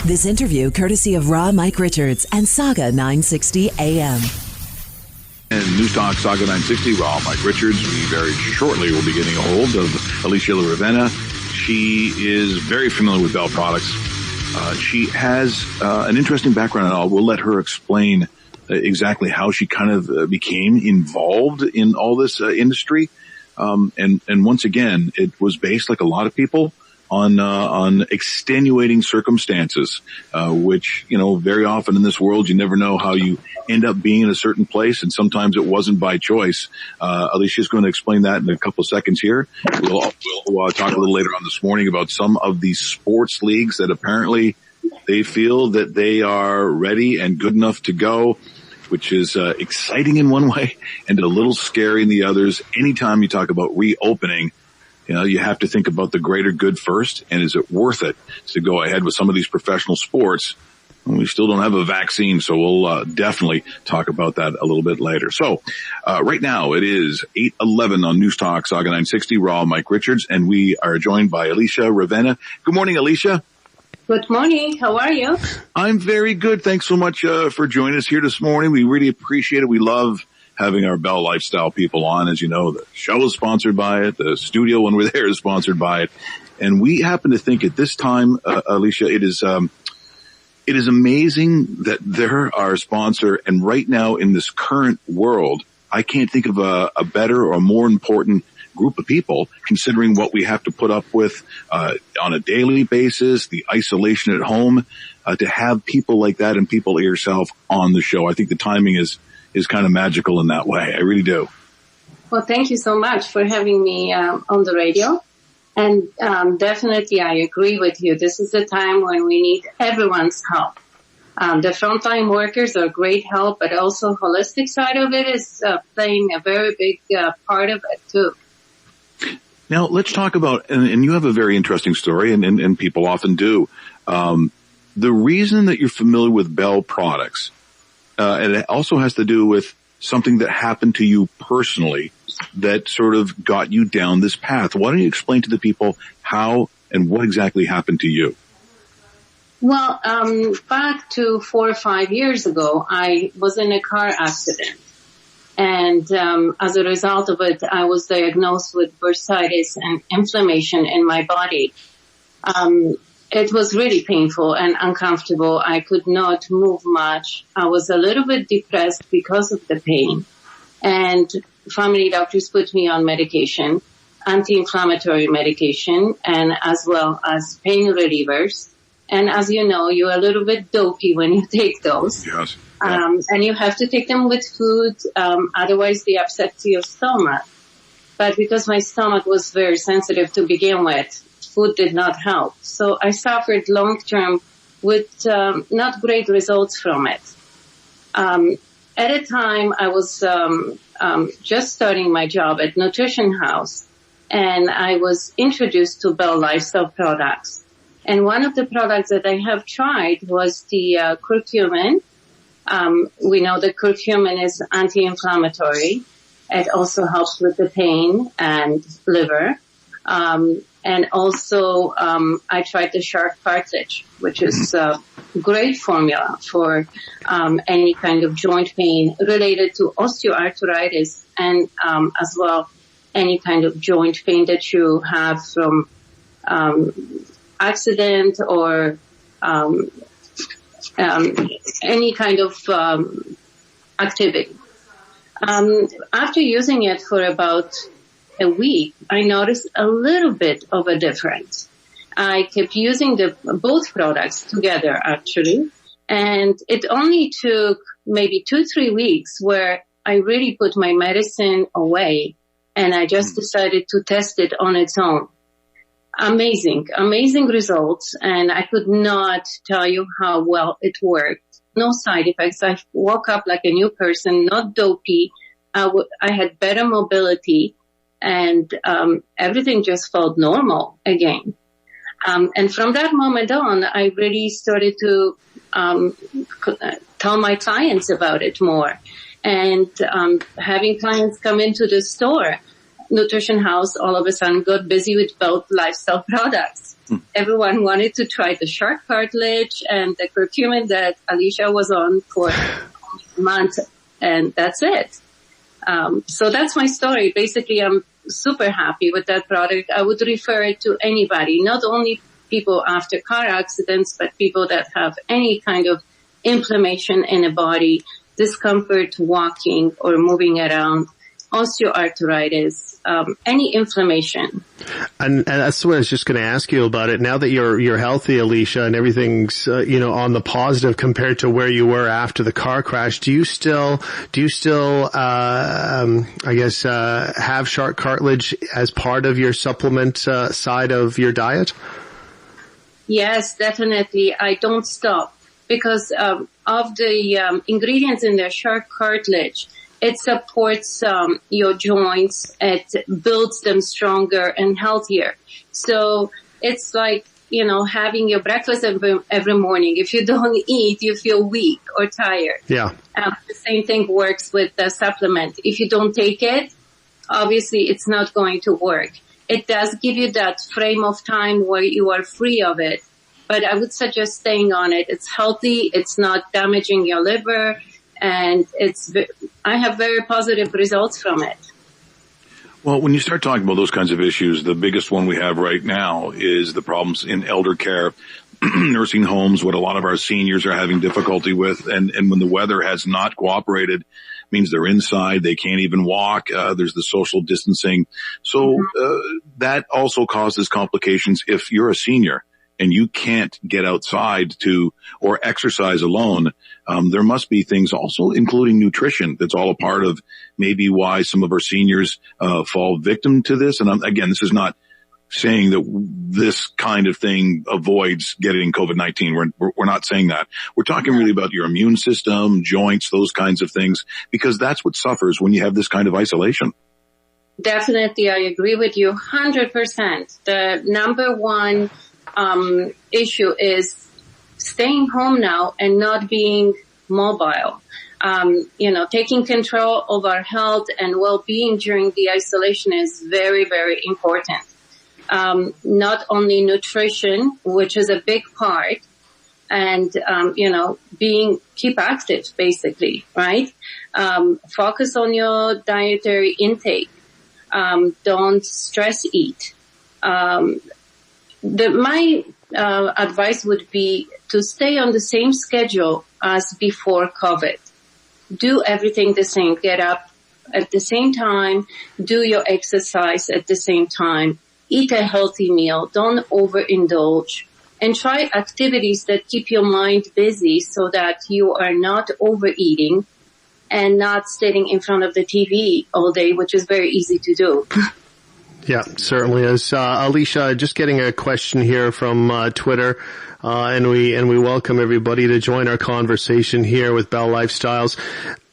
This interview courtesy of Raw Mike Richards and Saga 960 AM. And News Talk Saga 960, Raw Mike Richards. We very shortly will be getting a hold of Alicia Ravenna. She is very familiar with Bell products. She has an interesting background, and we'll let her explain exactly how she kind of became involved in all this industry. And once again, it was based, like a lot of people, on extenuating circumstances, which, very often in this world, you never know how you end up being in a certain place, and sometimes it wasn't by choice. Alicia's going to explain that in a couple of seconds here. We'll talk a little later on this morning about some of these sports leagues that apparently they feel that they are ready and good enough to go, which is exciting in one way and a little scary in the others. Anytime you talk about reopening, you have to think about the greater good first, and is it worth it to go ahead with some of these professional sports? We still don't have a vaccine, so we'll definitely talk about that a little bit later. So right now it is 8:11 on News Talk Saga 960, Raw Mike Richards, and we are joined by Alicia Ravenna. Good morning, Alicia. Good morning. How are you? I'm very good. Thanks so much for joining us here this morning. We really appreciate it. We love having our Bell Lifestyle people on. As you know, the show is sponsored by it. The studio when we're there is sponsored by it. And we happen to think at this time, Alicia, it is amazing that they're our sponsor. And right now in this current world, I can't think of a better or a more important group of people, considering what we have to put up with on a daily basis, the isolation at home, to have people like that and people like yourself on the show. I think the timing is kind of magical in that way. I really do. Well, thank you so much for having me on the radio. And definitely I agree with you. This is the time when we need everyone's help. The frontline workers are great help, but also holistic side of it is playing a very big part of it too. Now, let's talk about, and you have a very interesting story, and people often do. The reason that you're familiar with Bell products, and it also has to do with something that happened to you personally that sort of got you down this path. Why don't you explain to the people how and what exactly happened to you? Well, back to 4 or 5 years ago, I was in a car accident. And as a result of it, I was diagnosed with bursitis and inflammation in my body. It was really painful and uncomfortable. I could not move much. I was a little bit depressed because of the pain. And family doctors put me on medication, anti-inflammatory medication, and as well as pain relievers. And as you know, you're a little bit dopey when you take those. Yes. And you have to take them with food, otherwise they upset your stomach. But because my stomach was very sensitive to begin with, food did not help. So I suffered long-term with not great results from it. At a time, I was just starting my job at Nutrition House, and I was introduced to Bell Lifestyle products. And one of the products that I have tried was the curcumin. We know that curcumin is anti-inflammatory. It also helps with the pain and liver. And also, I tried the shark cartilage, which is a great formula for any kind of joint pain related to osteoarthritis and as well any kind of joint pain that you have from accident or any kind of activity. After using it for about a week, I noticed a little bit of a difference. I kept using both products together, actually, and it only took maybe 2-3 weeks where I really put my medicine away, and I just decided to test it on its own. Amazing results, and I could not tell you how well it worked. No side effects. I woke up like a new person, not dopey. I had better mobility, and everything just felt normal again. And from that moment on, I really started to tell my clients about it more. And having clients come into the store, Nutrition House all of a sudden got busy with both lifestyle products. Everyone wanted to try the shark cartilage and the curcumin that Alicia was on for a month, and that's it. So that's my story. Basically, I'm super happy with that product. I would refer it to anybody, not only people after car accidents, but people that have any kind of inflammation in a body, discomfort walking or moving around, osteoarthritis, any inflammation. And that's what I was just going to ask you about it. Now that you're healthy, Alicia, and everything's on the positive compared to where you were after the car crash, do you still have shark cartilage as part of your supplement side of your diet? Yes, definitely. I don't stop because of the ingredients in the shark cartilage. It supports your joints. It builds them stronger and healthier. So it's like, having your breakfast every morning. If you don't eat, you feel weak or tired. Yeah. The same thing works with the supplement. If you don't take it, obviously it's not going to work. It does give you that frame of time where you are free of it. But I would suggest staying on it. It's healthy. It's not damaging your liver. And I have very positive results from it. Well, when you start talking about those kinds of issues, the biggest one we have right now is the problems in elder care, nursing homes, what a lot of our seniors are having difficulty with. And when the weather has not cooperated, means they're inside, they can't even walk. There's the social distancing. So that also causes complications if you're a senior and you can't get outside or exercise alone. There must be things also, including nutrition, that's all a part of maybe why some of our seniors fall victim to this. And again, this is not saying that this kind of thing avoids getting COVID-19. We're not saying that. We're talking really about your immune system, joints, those kinds of things, because that's what suffers when you have this kind of isolation. Definitely, I agree with you 100%. The number one issue is staying home now and not being mobile. Taking control of our health and well-being during the isolation is very, very important. Not only nutrition, which is a big part, and, keep active, basically, right? Focus on your dietary intake. Don't stress eat. My advice would be to stay on the same schedule as before COVID. Do everything the same. Get up at the same time. Do your exercise at the same time. Eat a healthy meal. Don't overindulge. And try activities that keep your mind busy so that you are not overeating and not sitting in front of the TV all day, which is very easy to do. Yeah, certainly is. Alicia, just getting a question here from Twitter, and we welcome everybody to join our conversation here with Bell Lifestyles.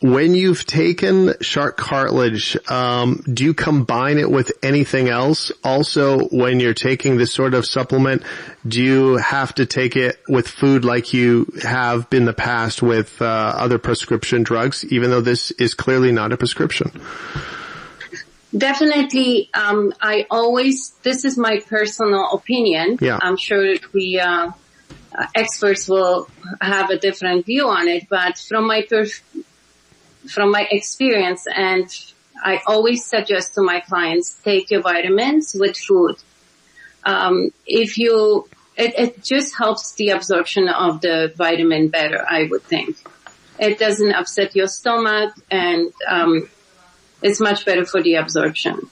When you've taken shark cartilage, do you combine it with anything else? Also, when you're taking this sort of supplement, do you have to take it with food like you have been in the past with other prescription drugs, even though this is clearly not a prescription? Definitely, this is my personal opinion. Yeah. I'm sure the experts will have a different view on it, but from my experience, and I always suggest to my clients, take your vitamins with food. It just helps the absorption of the vitamin better, I would think. It doesn't upset your stomach, and it's much better for the absorption.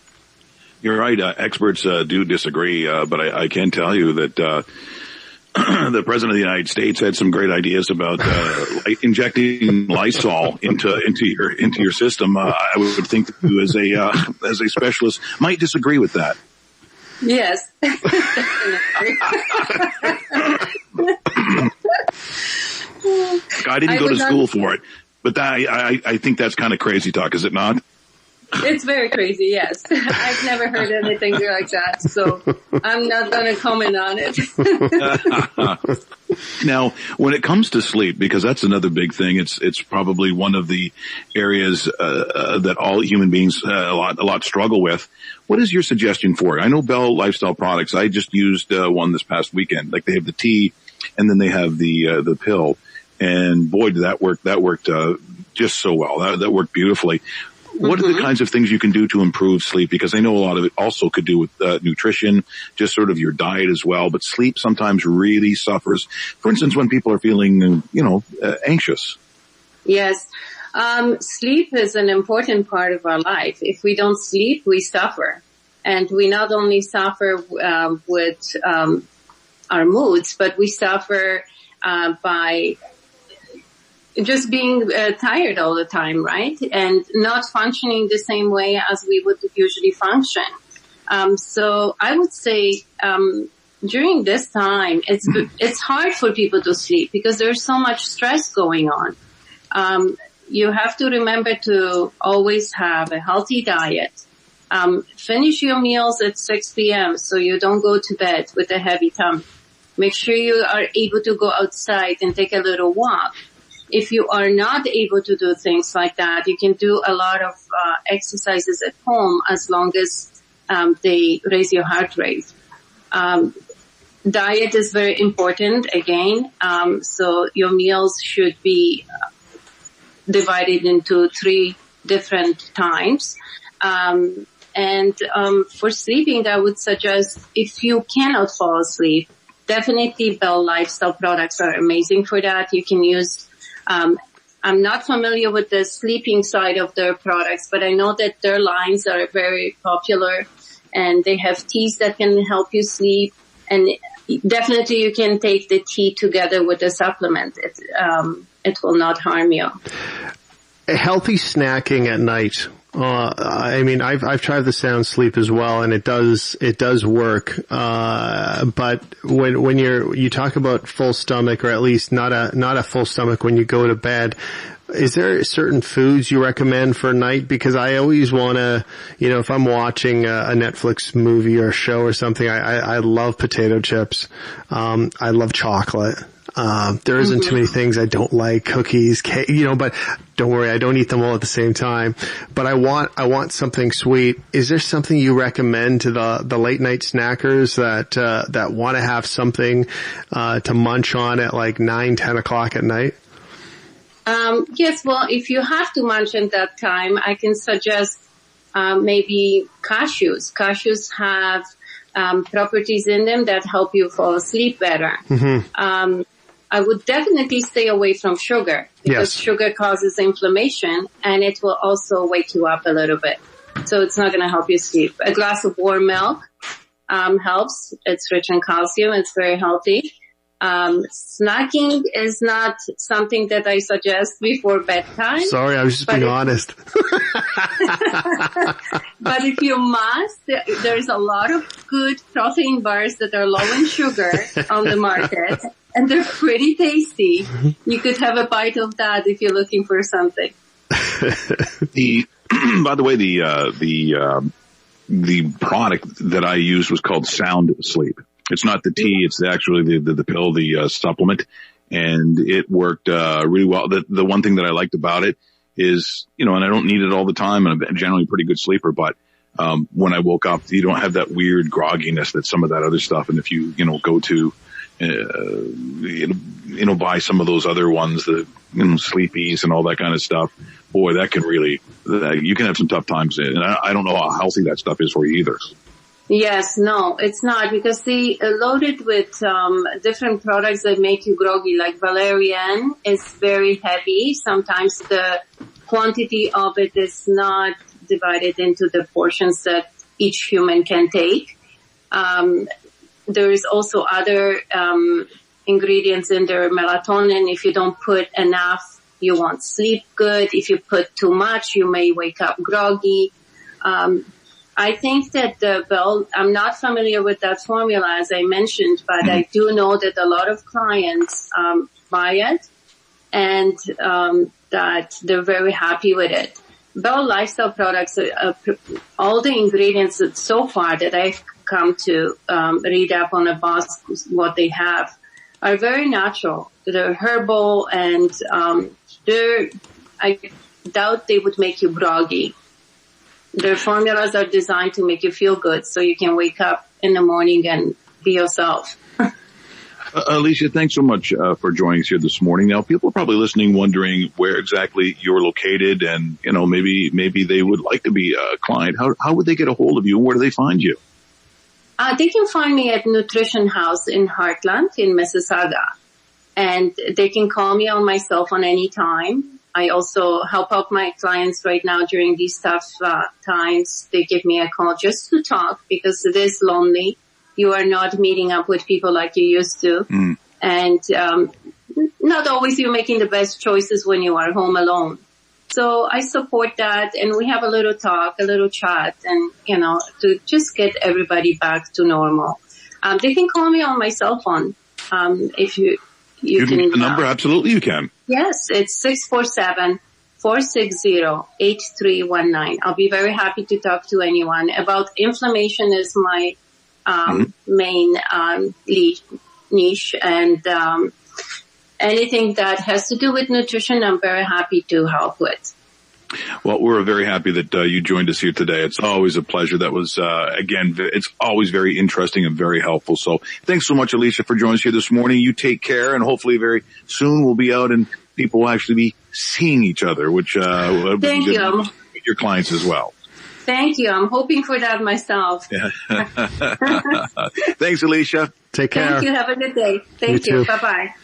You're right. Experts do disagree, but I can tell you that the President of the United States had some great ideas about injecting Lysol into your system. I would think that you, as a specialist, might disagree with that. Yes. I didn't go to school for it, but I think that's kind of crazy talk, is it not? It's very crazy, yes. I've never heard anything like that, so I'm not going to comment on it. Now, when it comes to sleep, because that's another big thing, it's probably one of the areas that all human beings a lot struggle with. What is your suggestion for it? I know Bell Lifestyle Products. I just used one this past weekend. Like they have the tea, and then they have the pill. And boy, did that work! That worked just so well. That worked beautifully. What are the kinds of things you can do to improve sleep? Because I know a lot of it also could do with nutrition, just sort of your diet as well. But sleep sometimes really suffers. For instance, when people are feeling, anxious. Yes. Sleep is an important part of our life. If we don't sleep, we suffer. And we not only suffer with our moods, but we suffer by just being tired all the time, right? And not functioning the same way as we would usually function. So I would say during this time, it's hard for people to sleep because there's so much stress going on. You have to remember to always have a healthy diet. Finish your meals at 6 p.m. so you don't go to bed with a heavy tummy. Make sure you are able to go outside and take a little walk. If you are not able to do things like that, you can do a lot of exercises at home as long as they raise your heart rate. Diet is very important again. So your meals should be divided into 3 different times. For sleeping, I would suggest if you cannot fall asleep, definitely Bell Lifestyle products are amazing for that. You can use, I'm not familiar with the sleeping side of their products, but I know that their lines are very popular and they have teas that can help you sleep. And definitely you can take the tea together with the supplement. It will not harm you. Healthy snacking at night. I've tried the sound sleep as well, and it does work. But when you talk about full stomach, or at least not a full stomach when you go to bed, is there certain foods you recommend for a night? Because I always want to, if I'm watching a Netflix movie or show or something, I love potato chips. I love chocolate. There isn't too many things I don't like, cookies, cake, but don't worry, I don't eat them all at the same time. But I want something sweet. Is there something you recommend to the late night snackers that want to have something, to munch on at like 9, 10 o'clock at night? Yes, well, if you have to munch at that time, I can suggest, maybe cashews. Cashews have, properties in them that help you fall asleep better. I would definitely stay away from sugar because sugar causes inflammation and it will also wake you up a little bit. So it's not going to help you sleep. A glass of warm milk helps. It's rich in calcium. It's very healthy. Snacking is not something that I suggest before bedtime. Sorry, I was just being honest. But if you must, there's a lot of good protein bars that are low in sugar on the market, and they're pretty tasty. You could have a bite of that if you're looking for something. By the way, the product that I used was called Sound Sleep. It's not the tea, it's actually the pill, the supplement, and it worked really well. The one thing that I liked about it is, and I don't need it all the time, and I'm generally a pretty good sleeper, but when I woke up, you don't have that weird grogginess that some of that other stuff. And if you go to buy some of those other ones, the Sleepies and all that kind of stuff, boy, that can really, you can have some tough times in. And I don't know how healthy that stuff is for you either. Yes, no, it's not, because they loaded with different products that make you groggy, like valerian is very heavy. Sometimes the quantity of it is not divided into the portions that each human can take. There is also other ingredients in there, melatonin. If you don't put enough, you won't sleep good. If you put too much, you may wake up groggy. I think that I'm not familiar with that formula, as I mentioned, but I do know that a lot of clients buy it and that they're very happy with it. Bell Lifestyle products, all the ingredients that so far that I've come to read up on about what they have are very natural. They're herbal, and I doubt they would make you groggy. Their formulas are designed to make you feel good so you can wake up in the morning and be yourself. Alicia, thanks so much for joining us here this morning. Now, people are probably listening, wondering where exactly you're located, and maybe they would like to be a client. How would they get a hold of you, and where do they find you? They can find me at Nutrition House in Heartland in Mississauga, and they can call me on my cell phone anytime. I also help out my clients right now during these tough times. They give me a call just to talk because it is lonely. You are not meeting up with people like you used to. And not always you're making the best choices when you are home alone. So I support that, and we have a little talk, a little chat, and, to just get everybody back to normal. They can call me on my cell phone. If you can. The number? Absolutely, you can. Yes, it's 647-460-8319. I'll be very happy to talk to anyone. About inflammation is my main niche, and anything that has to do with nutrition, I'm very happy to help with. Well, we're very happy that you joined us here today. It's always a pleasure. That was, again, it's always very interesting and very helpful. So thanks so much, Alicia, for joining us here this morning. You take care, and hopefully very soon we'll be out and people will actually be seeing each other, which thank you. Your clients as well. Thank you. I'm hoping for that myself. Thanks, Alicia. Take care. Thank you. Have a good day. Thank you. Bye-bye.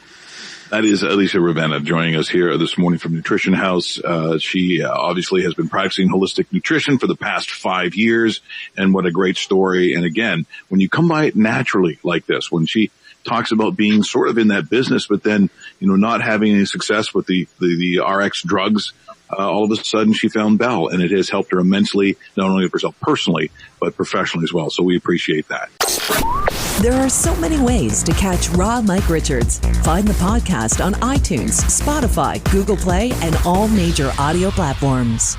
That is Alicia Ravenna joining us here this morning from Nutrition House. She obviously has been practicing holistic nutrition for the past 5 years, and what a great story. And again, when you come by it naturally like this, when she talks about being sort of in that business, but then, not having any success with the RX drugs, all of a sudden she found Bell, and it has helped her immensely, not only for herself personally, but professionally as well. So we appreciate that. There are so many ways to catch Raw Mike Richards. Find the podcast on iTunes, Spotify, Google Play, and all major audio platforms.